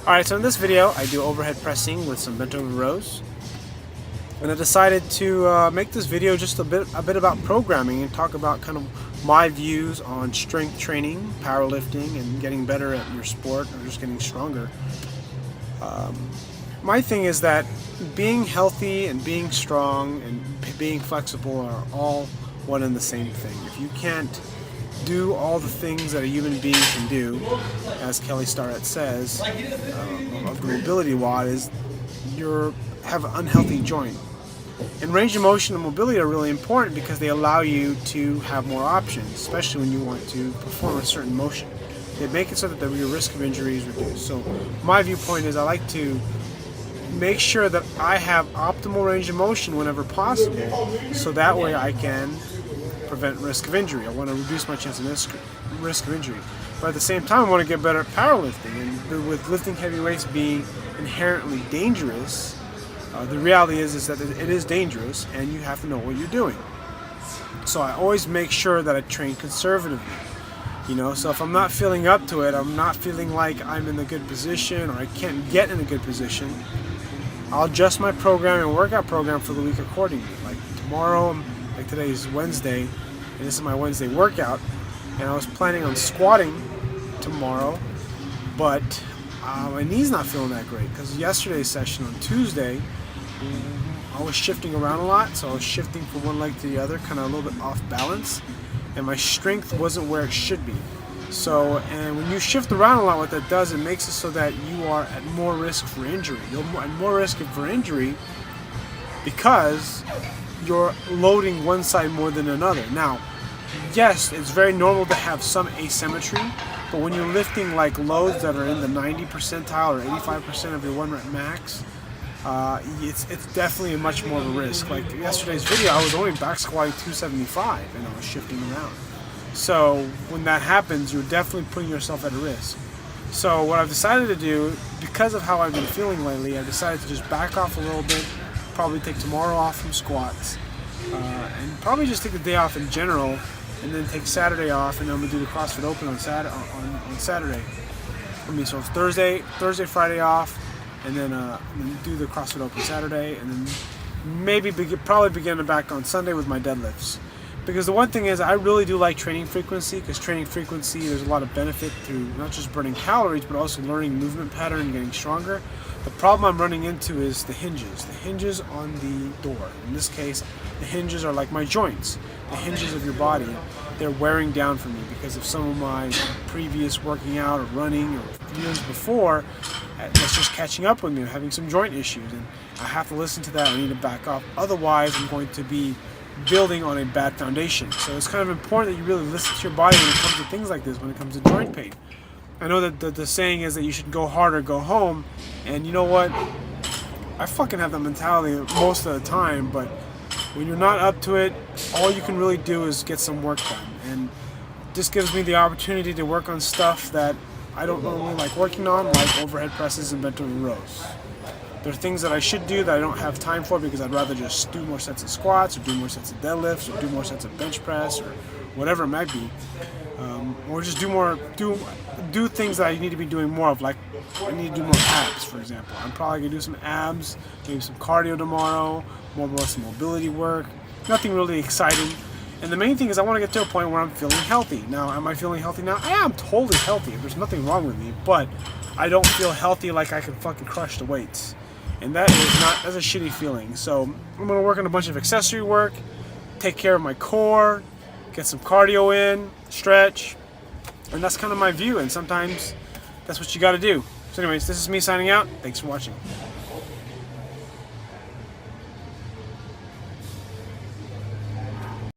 Alright, so in this video I do overhead pressing with some bent over rows, and I decided to make this video just a bit about programming and talk about kind of my views on strength training, powerlifting, and getting better at your sport or just getting stronger. My thing is that being healthy and being strong and being flexible are all one and the same thing. If you can't do all the things that a human being can do, as Kelly Starrett says, of the mobility WOD, is you have an unhealthy joint. And range of motion and mobility are really important because they allow you to have more options, especially when you want to perform a certain motion. They make it so that your risk of injury is reduced. So my viewpoint is I like to make sure that I have optimal range of motion whenever possible, so that way I can prevent risk of injury. I want to reduce my chance of risk of injury. But at the same time, I want to get better at powerlifting. And with lifting heavy weights being inherently dangerous, the reality is that it is dangerous, and you have to know what you're doing. So I always make sure that I train conservatively. So if I'm not feeling up to it, I'm not feeling like I'm in a good position, or I can't get in a good position, I'll adjust my program and workout program for the week accordingly. Like tomorrow, like today is Wednesday, and this is my Wednesday workout, and I was planning on squatting tomorrow, but my knee's not feeling that great because yesterday's session on Tuesday, I was shifting around a lot, so I was shifting from one leg to the other, kind of a little bit off balance, and my strength wasn't where it should be. So, and when you shift around a lot, what that does, it makes it so that you are at more risk for injury. You're at more risk for injury because you're loading one side more than another. Now, yes, it's very normal to have some asymmetry, but when you're lifting like loads that are in the 90 percentile or 85% of your 1 rep max, it's definitely much more of a risk. Like yesterday's video, I was only back squatting 275 and I was shifting around. So when that happens, you're definitely putting yourself at a risk. So what I've decided to do, because of how I've been feeling lately, I've decided to just back off a little bit, probably take tomorrow off from squats, and probably just take the day off in general, and then take Saturday off, and then I'm going to do the CrossFit Open on Saturday. So it's Thursday, Friday off, and then do the CrossFit Open Saturday, and then probably begin back on Sunday with my deadlifts. Because the one thing is, I really do like training frequency, because training frequency, there's a lot of benefit through not just burning calories, but also learning movement pattern and getting stronger. The problem I'm running into is the hinges on the door. In this case, the hinges are like my joints, the hinges of your body. They're wearing down for me because of some of my previous working out or running or years before. That's just catching up with me. I'm having some joint issues, and I have to listen to that. I need to back off. Otherwise, I'm going to be building on a bad foundation. So it's kind of important that you really listen to your body when it comes to things like this, when it comes to joint pain. I know that the saying is that you should go hard or go home, and you know what? I fucking have that mentality most of the time, but when you're not up to it, all you can really do is get some work done. And this gives me the opportunity to work on stuff that I don't normally like working on, like overhead presses and bent over rows. There are things that I should do that I don't have time for because I'd rather just do more sets of squats or do more sets of deadlifts or do more sets of bench press or whatever it might be, or just do things that I need to be doing more of. Like I need to do more abs, for example. I'm probably gonna do some abs, maybe some cardio tomorrow, more some mobility work. Nothing really exciting. And the main thing is I want to get to a point where I'm feeling healthy. Now, am I feeling healthy now? I am totally healthy. There's nothing wrong with me, but I don't feel healthy like I can fucking crush the weights. And that's a shitty feeling. So I'm going to work on a bunch of accessory work, take care of my core, get some cardio in, stretch, and that's kind of my view. And sometimes that's what you got to do. So anyways, this is me signing out. Thanks for watching.